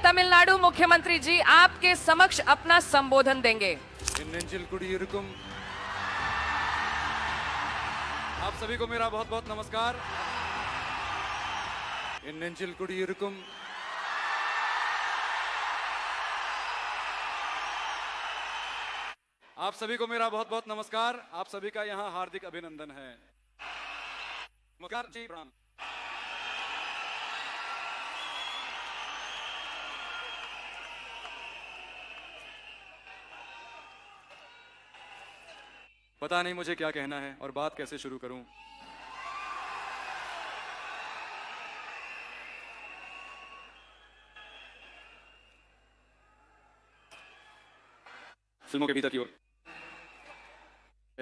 तमिलनाडु मुख्यमंत्री जी आपके समक्ष अपना संबोधन देंगे। आप सभी को मेरा बहुत बहुत नमस्कार। आप सभी को मेरा बहुत बहुत नमस्कार। आप सभी का यहाँ हार्दिक अभिनंदन है। नमस्कार जी, प्रणाम। पता नहीं मुझे क्या कहना है और बात कैसे शुरू करूं। फिल्मों के भीतर की ओर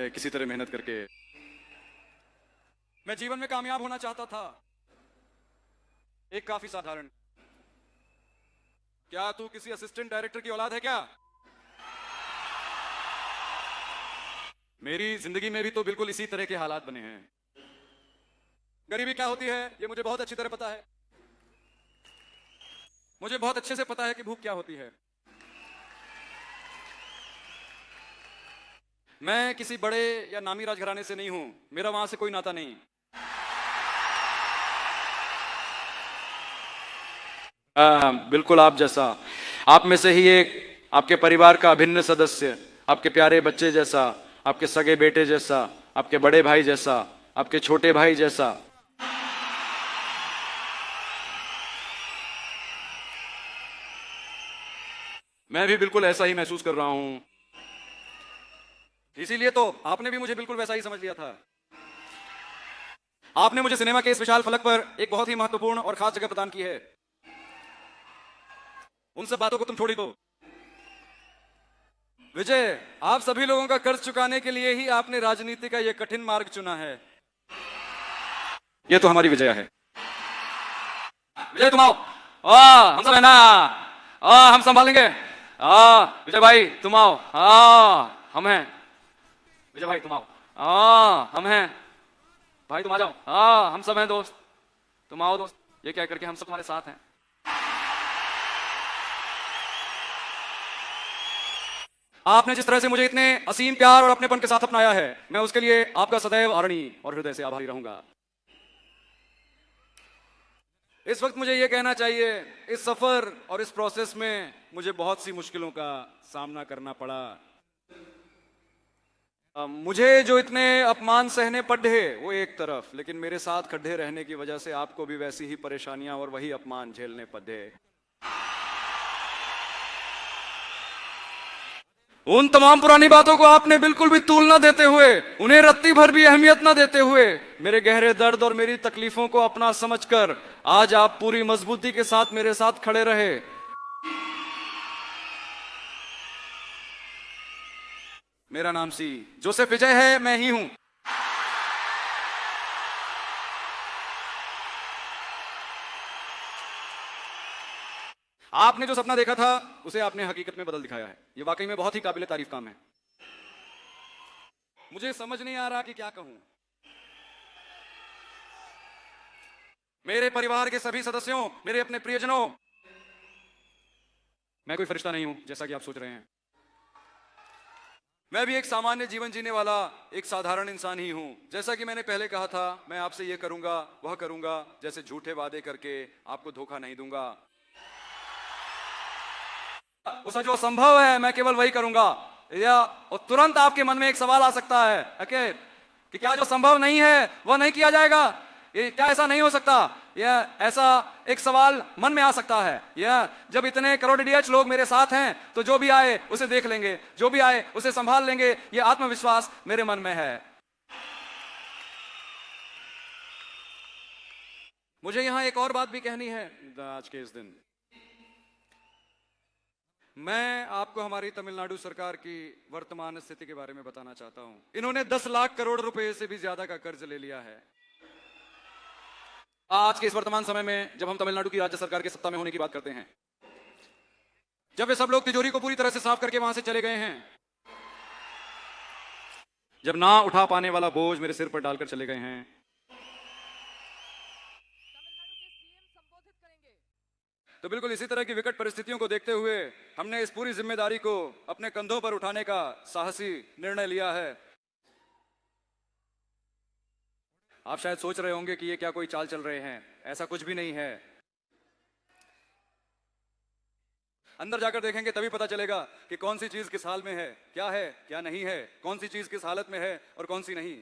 किसी तरह मेहनत करके मैं जीवन में कामयाब होना चाहता था। एक काफी साधारण, क्या तू किसी असिस्टेंट डायरेक्टर की औलाद है क्या? मेरी जिंदगी में भी तो बिल्कुल इसी तरह के हालात बने हैं। गरीबी क्या होती है ये मुझे बहुत अच्छी तरह पता है। मुझे बहुत अच्छे से पता है कि भूख क्या होती है। मैं किसी बड़े या नामी राजघराने से नहीं हूं, मेरा वहां से कोई नाता नहीं। बिल्कुल आप जैसा, आप में से ही एक, आपके परिवार का अभिन्न सदस्य, आपके प्यारे बच्चे जैसा, आपके सगे बेटे जैसा, आपके बड़े भाई जैसा, आपके छोटे भाई जैसा। मैं भी बिल्कुल ऐसा ही महसूस कर रहा हूं। इसीलिए तो आपने भी मुझे बिल्कुल वैसा ही समझ लिया था। आपने मुझे सिनेमा के इस विशाल फलक पर एक बहुत ही महत्वपूर्ण और खास जगह प्रदान की है। उन सब बातों को तुम छोड़ ही दो। विजय, आप सभी लोगों का कर्ज चुकाने के लिए ही आपने राजनीति का यह कठिन मार्ग चुना है। यह तो हमारी विजय है। विजय तुम आओ, हम सब है ना, हम संभालेंगे। विजय भाई तुम आओ, हम हैं। विजय भाई तुम आओ, हम हैं। भाई तुम आ जाओ, हम सब हैं दोस्त, तुम आओ दोस्त। ये क्या करके हम सब तुम्हारे साथ हैं। आपने जिस तरह से मुझे इतने असीम प्यार और अपनेपन के साथ अपनाया है, मैं उसके लिए आपका सदैव आदरणीय और हृदय से आभारी रहूंगा। इस वक्त मुझे यह कहना चाहिए, इस सफर और इस प्रोसेस में मुझे बहुत सी मुश्किलों का सामना करना पड़ा। मुझे जो इतने अपमान सहने पड़े वो एक तरफ, लेकिन मेरे साथ खड़े रहने की वजह से आपको भी वैसी ही परेशानियां और वही अपमान झेलने पड़े। उन तमाम पुरानी बातों को आपने बिल्कुल भी तूल ना देते हुए, उन्हें रत्ती भर भी अहमियत ना देते हुए, मेरे गहरे दर्द और मेरी तकलीफों को अपना समझकर आज आप पूरी मजबूती के साथ मेरे साथ खड़े रहे। मेरा नाम जोसेफ विजय है, मैं ही हूं। आपने जो सपना देखा था उसे आपने हकीकत में बदल दिखाया है। यह वाकई में बहुत ही काबिले तारीफ काम है। मुझे समझ नहीं आ रहा कि क्या कहूं। मेरे परिवार के सभी सदस्यों, मेरे अपने प्रियजनों, मैं कोई फरिश्ता नहीं हूं जैसा कि आप सोच रहे हैं। मैं भी एक सामान्य जीवन जीने वाला एक साधारण इंसान ही हूं। जैसा कि मैंने पहले कहा था, मैं आपसे यह करूंगा वह करूंगा, जैसे झूठे वादे करके आपको धोखा नहीं दूंगा। उसका जो संभव है मैं केवल वही करूंगा। या तुरंत आपके मन में एक सवाल आ सकता है कि क्या जो संभव नहीं है वह नहीं किया जाएगा? क्या ऐसा नहीं हो सकता? या ऐसा एक सवाल मन में आ सकता है। या जब इतने करोड़ डीएच लोग मेरे साथ हैं तो जो भी आए उसे देख लेंगे, जो भी आए उसे संभाल लेंगे, यह आत्मविश्वास मेरे मन में है। मुझे यहां एक और बात भी कहनी है। आज के इस दिन मैं आपको हमारी तमिलनाडु सरकार की वर्तमान स्थिति के बारे में बताना चाहता हूं। इन्होंने 10 लाख करोड़ रुपए से भी ज्यादा का कर्ज ले लिया है। आज के इस वर्तमान समय में जब हम तमिलनाडु की राज्य सरकार के सत्ता में होने की बात करते हैं, जब वे सब लोग तिजोरी को पूरी तरह से साफ करके वहां से चले गए हैं, जब ना उठा पाने वाला बोझ मेरे सिर पर डालकर चले गए हैं, तो बिल्कुल इसी तरह की विकट परिस्थितियों को देखते हुए हमने इस पूरी जिम्मेदारी को अपने कंधों पर उठाने का साहसी निर्णय लिया है। आप शायद सोच रहे होंगे कि ये क्या कोई चाल चल रहे हैं, ऐसा कुछ भी नहीं है। अंदर जाकर देखेंगे तभी पता चलेगा कि कौन सी चीज किस हाल में है, क्या नहीं है, कौन सी चीज किस हालत में है और कौन सी नहीं।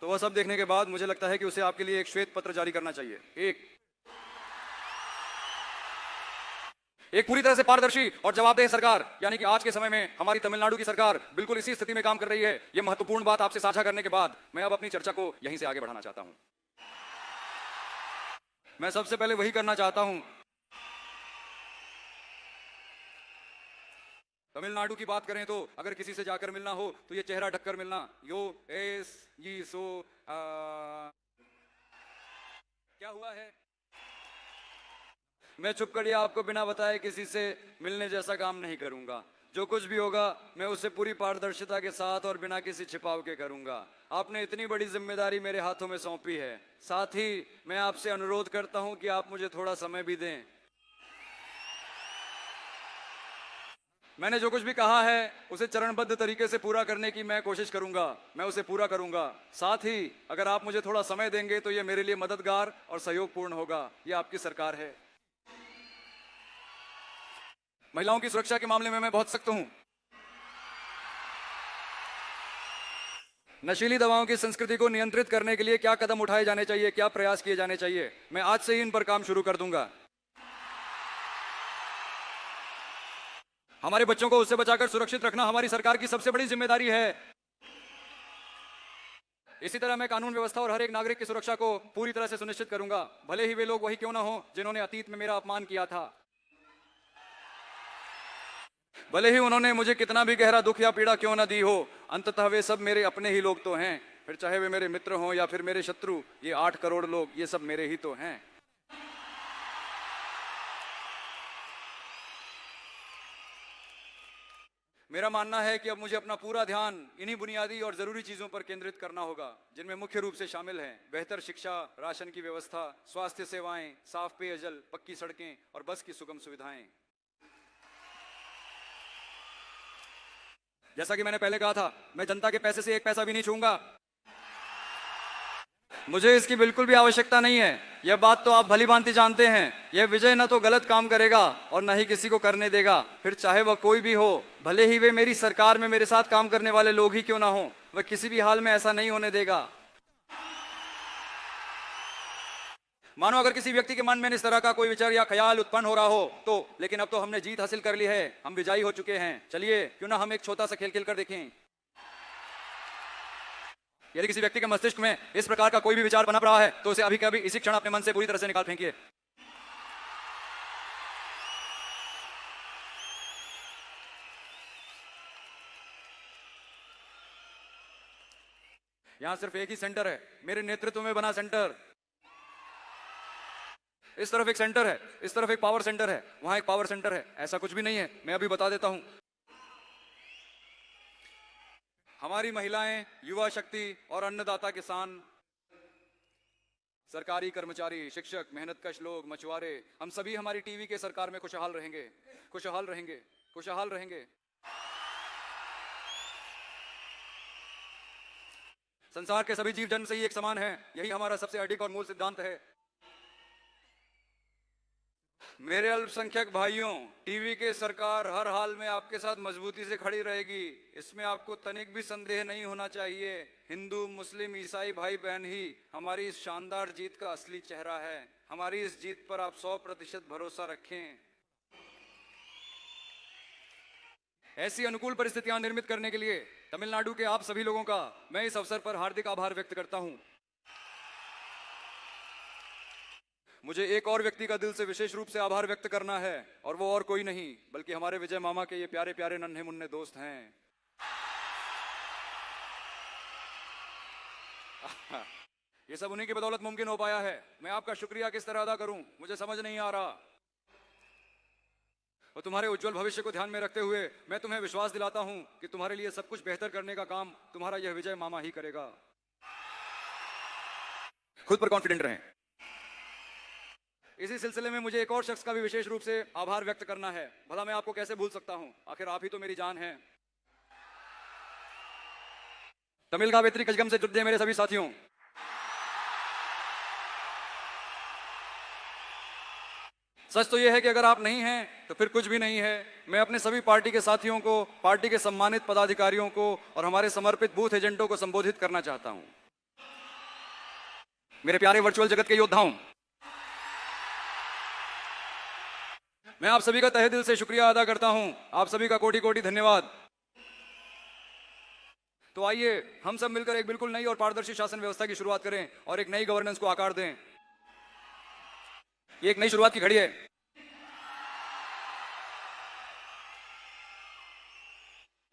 तो वह सब देखने के बाद मुझे लगता है कि उसे आपके लिए एक श्वेत पत्र जारी करना चाहिए, एक पूरी तरह से पारदर्शी और जवाबदेह सरकार, यानी कि आज के समय में हमारी तमिलनाडु की सरकार बिल्कुल इसी स्थिति में काम कर रही है। यह महत्वपूर्ण बात आपसे साझा करने के बाद मैं अब अपनी चर्चा को यहीं से आगे बढ़ाना चाहता हूं। मैं सबसे पहले वही करना चाहता हूं, तमिलनाडु की बात करें तो अगर किसी से जाकर मिलना हो तो ये चेहरा ढककर मिलना, यो एस ये सो क्या हुआ है। मैं चुप कर आपको बिना बताए किसी से मिलने जैसा काम नहीं करूंगा। जो कुछ भी होगा मैं उसे पूरी पारदर्शिता के साथ और बिना किसी छिपाव के करूंगा। आपने इतनी बड़ी जिम्मेदारी मेरे हाथों में सौंपी है, साथ ही मैं आपसे अनुरोध करता हूं कि आप मुझे थोड़ा समय भी दें। मैंने जो कुछ भी कहा है उसे चरणबद्ध तरीके से पूरा करने की मैं कोशिश करूंगा, मैं उसे पूरा करूंगा। साथ ही अगर आप मुझे थोड़ा समय देंगे तो यह मेरे लिए मददगार और सहयोगपूर्ण होगा। यह आपकी सरकार है। महिलाओं की सुरक्षा के मामले में मैं बहुत सख्त हूं। नशीली दवाओं की संस्कृति को नियंत्रित करने के लिए क्या कदम उठाए जाने चाहिए, क्या प्रयास किए जाने चाहिए, मैं आज से ही इन पर काम शुरू कर दूंगा। हमारे बच्चों को उससे बचाकर सुरक्षित रखना हमारी सरकार की सबसे बड़ी जिम्मेदारी है। इसी तरह मैं कानून व्यवस्था और हर एक नागरिक की सुरक्षा को पूरी तरह से सुनिश्चित करूंगा, भले ही वे लोग वही क्यों ना हो जिन्होंने अतीत में मेरा अपमान किया था। भले ही उन्होंने मुझे कितना भी गहरा दुख या पीड़ा क्यों ना दी हो, अंततः वे सब मेरे अपने ही लोग तो हैं। फिर चाहे वे मेरे मित्र हों या फिर मेरे शत्रु, ये 8 करोड़ लोग, ये सब मेरे ही तो हैं। मेरा मानना है कि अब मुझे अपना पूरा ध्यान इन्हीं बुनियादी और जरूरी चीजों पर केंद्रित करना होगा, जिनमें मुख्य रूप से शामिल हैं बेहतर शिक्षा, राशन की व्यवस्था, स्वास्थ्य सेवाएं, साफ पेयजल, पक्की सड़कें और बस की सुगम सुविधाएं। जैसा कि मैंने पहले कहा था, मैं जनता के पैसे से एक पैसा भी नहीं छूंगा। मुझे इसकी बिल्कुल भी आवश्यकता नहीं है। यह बात तो आप भली भांति जानते हैं। यह विजय न तो गलत काम करेगा और न ही किसी को करने देगा, फिर चाहे वह कोई भी हो। भले ही वे मेरी सरकार में मेरे साथ काम करने वाले लोग ही क्यों ना हो, वह किसी भी हाल में ऐसा नहीं होने देगा। मानो अगर किसी व्यक्ति के मन में इस तरह का कोई विचार या ख्याल उत्पन्न हो रहा हो तो, लेकिन अब तो हमने जीत हासिल कर ली है, हम विजयी हो चुके हैं। चलिए क्यों ना हम एक छोटा सा खेल खेलकर देखें। यदि किसी व्यक्ति के मस्तिष्क में इस प्रकार का कोई भी विचार पनप रहा है तो उसे अभी कभी इसी क्षण अपने मन से पूरी तरह से निकाल फेंकिए। यहां सिर्फ एक ही सेंटर है, मेरे नेतृत्व में बना सेंटर। इस तरफ एक सेंटर है, इस तरफ एक पावर सेंटर है, वहां एक पावर सेंटर है। ऐसा कुछ भी नहीं है, मैं अभी बता देता हूं। हमारी महिलाएं, युवा शक्ति और अन्नदाता किसान, सरकारी कर्मचारी, शिक्षक, मेहनतकश लोग, मछुआरे, हम सभी हमारी टीवी के सरकार में खुशहाल रहेंगे, खुशहाल रहेंगे, खुशहाल रहेंगे। संसार के सभी जीव जन्म से ही एक समान हैं, यही हमारा सबसे अडिग और मूल सिद्धांत है। मेरे अल्पसंख्यक भाइयों, टीवी के सरकार हर हाल में आपके साथ मजबूती से खड़ी रहेगी, इसमें आपको तनिक भी संदेह नहीं होना चाहिए। हिंदू, मुस्लिम, ईसाई भाई बहन ही हमारी इस शानदार जीत का असली चेहरा है। हमारी इस जीत पर आप 100% भरोसा रखें। ऐसी अनुकूल परिस्थितियां निर्मित करने के लिए तमिलनाडु के आप सभी लोगों का मैं इस अवसर पर हार्दिक आभार व्यक्त करता हूं। मुझे एक और व्यक्ति का दिल से विशेष रूप से आभार व्यक्त करना है, और वो और कोई नहीं बल्कि हमारे विजय मामा के ये प्यारे प्यारे नन्हे मुन्ने दोस्त हैं। ये सब उन्हीं की बदौलत मुमकिन हो पाया है। मैं आपका शुक्रिया किस तरह अदा करूं मुझे समझ नहीं आ रहा। और तुम्हारे उज्जवल भविष्य को ध्यान में रखते हुए मैं तुम्हें विश्वास दिलाता हूं कि तुम्हारे लिए सब कुछ बेहतर करने का काम तुम्हारा यह विजय मामा ही करेगा। खुद पर कॉन्फिडेंट रहें। इसी सिलसिले में मुझे एक और शख्स का भी विशेष रूप से आभार व्यक्त करना है। भला मैं आपको कैसे भूल सकता हूं, आखिर आप ही तो मेरी जान है। तमिल का वेत्री कजगम से जुड़े मेरे सभी साथियों, सच तो यह है कि अगर आप नहीं हैं तो फिर कुछ भी नहीं है। मैं अपने सभी पार्टी के साथियों को, पार्टी के सम्मानित पदाधिकारियों को और हमारे समर्पित बूथ एजेंटों को संबोधित करना चाहता हूं। मेरे प्यारे वर्चुअल जगत के योद्धाओं, मैं आप सभी का तहे दिल से शुक्रिया अदा करता हूं। आप सभी का कोटि कोटि धन्यवाद। तो आइए हम सब मिलकर एक बिल्कुल नई और पारदर्शी शासन व्यवस्था की शुरुआत करें और एक नई गवर्नेंस को आकार दें। ये एक नई शुरुआत की घड़ी है।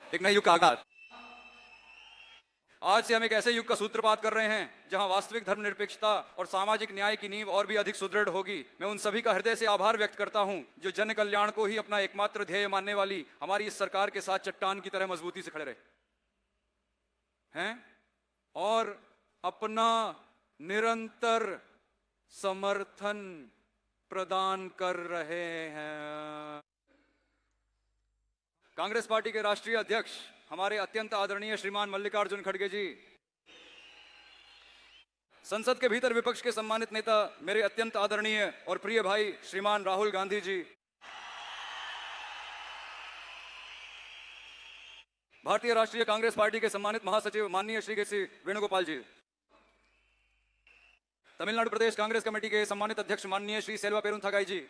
एक नए युग का आगाज। आज से हम एक ऐसे युग का सूत्रपात कर रहे हैं जहां वास्तविक धर्मनिरपेक्षता और सामाजिक न्याय की नींव और भी अधिक सुदृढ़ होगी। मैं उन सभी का हृदय से आभार व्यक्त करता हूं जो जन कल्याण को ही अपना एकमात्र ध्येय मानने वाली हमारी इस सरकार के साथ चट्टान की तरह मजबूती से खड़े रहे हैं और अपना निरंतर समर्थन प्रदान कर रहे हैं। कांग्रेस पार्टी के राष्ट्रीय अध्यक्ष हमारे अत्यंत आदरणीय श्रीमान मल्लिकार्जुन खड़गे जी, संसद के भीतर विपक्ष के सम्मानित नेता मेरे अत्यंत आदरणीय और प्रिय भाई श्रीमान राहुल गांधी जी, भारतीय राष्ट्रीय कांग्रेस पार्टी के सम्मानित महासचिव माननीय श्री के.सी. वेणुगोपाल जी, तमिलनाडु प्रदेश कांग्रेस कमेटी के सम्मानित अध्यक्ष माननीय श्री सेल्वा पेरुंथागाई जी,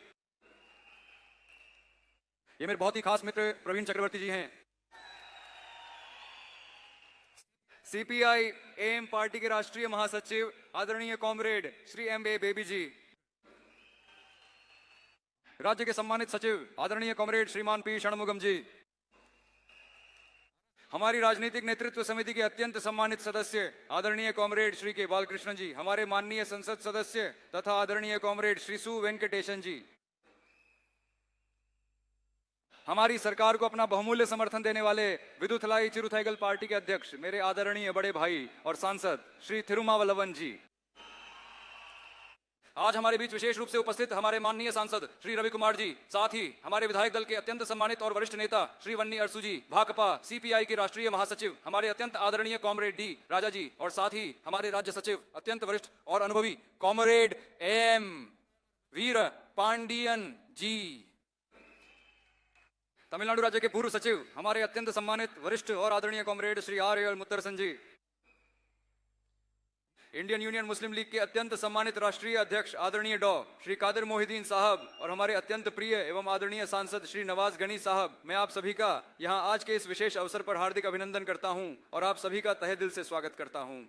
ये मेरे बहुत ही खास मित्र प्रवीण चक्रवर्ती जी हैं, सीपीआई एम पार्टी के राष्ट्रीय महासचिव आदरणीय कॉमरेड श्री एम.ए. बेबी जी, राज्य के सम्मानित सचिव आदरणीय कॉमरेड श्रीमान पी. षणमुगम जी, हमारी राजनीतिक नेतृत्व समिति के अत्यंत सम्मानित सदस्य आदरणीय कॉमरेड श्री के. बालकृष्ण जी, हमारे माननीय संसद सदस्य तथा आदरणीय कॉमरेड श्री सु. वेंकटेशन जी, हमारी सरकार को अपना बहुमूल्य समर्थन देने वाले विदुथलाई चिरुथाईगल पार्टी के अध्यक्ष मेरे आदरणीय बड़े भाई और सांसद श्री थिरुमावलवन जी, आज हमारे बीच विशेष रूप से उपस्थित हमारे माननीय सांसद श्री रवि कुमार जी, साथ ही हमारे विधायक दल के अत्यंत सम्मानित और वरिष्ठ नेता श्री वन्नी अरसू जी, भाकपा सीपीआई के राष्ट्रीय महासचिव हमारे अत्यंत आदरणीय कॉमरेड डी राजा जी, और साथ ही हमारे राज्य सचिव अत्यंत वरिष्ठ और अनुभवी कॉमरेड एम वीर पांडियन जी, तमिलनाडु राज्य के पूर्व सचिव हमारे अत्यंत सम्मानित वरिष्ठ और आदरणीय कॉमरेड श्री आर.एल. मुत्तरसन जी, इंडियन यूनियन मुस्लिम लीग के अत्यंत सम्मानित राष्ट्रीय अध्यक्ष आदरणीय डॉ. श्री कादिर मोहिदीन साहब और हमारे अत्यंत प्रिय एवं आदरणीय सांसद श्री नवाज गनी साहब, मैं आप सभी का यहां आज के इस विशेष अवसर पर हार्दिक अभिनंदन करता हूं और आप सभी का तहे दिल से स्वागत करता हूं।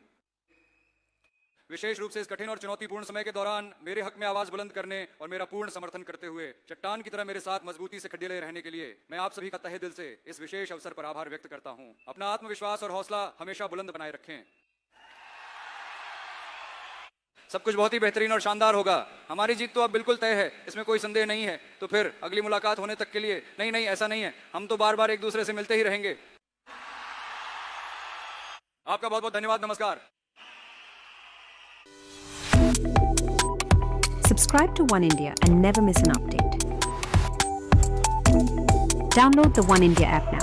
विशेष रूप से इस कठिन और चुनौतीपूर्ण समय के दौरान मेरे हक में आवाज बुलंद करने और मेरा पूर्ण समर्थन करते हुए चट्टान की तरह मेरे साथ मजबूती से खड़े रहने के लिए मैं आप सभी का तहे दिल से इस विशेष अवसर पर आभार व्यक्त करता हूं। अपना आत्मविश्वास और हौसला हमेशा बुलंद बनाए रखें। सब कुछ बहुत ही बेहतरीन और शानदार होगा। हमारी जीत तो अब बिल्कुल तय है, इसमें कोई संदेह नहीं है। तो फिर अगली मुलाकात होने तक के लिए नहीं, ऐसा नहीं है, हम तो बार बार एक दूसरे से मिलते ही रहेंगे। आपका बहुत बहुत धन्यवाद। नमस्कार। Subscribe to One India and never miss an update. Download the One India app now.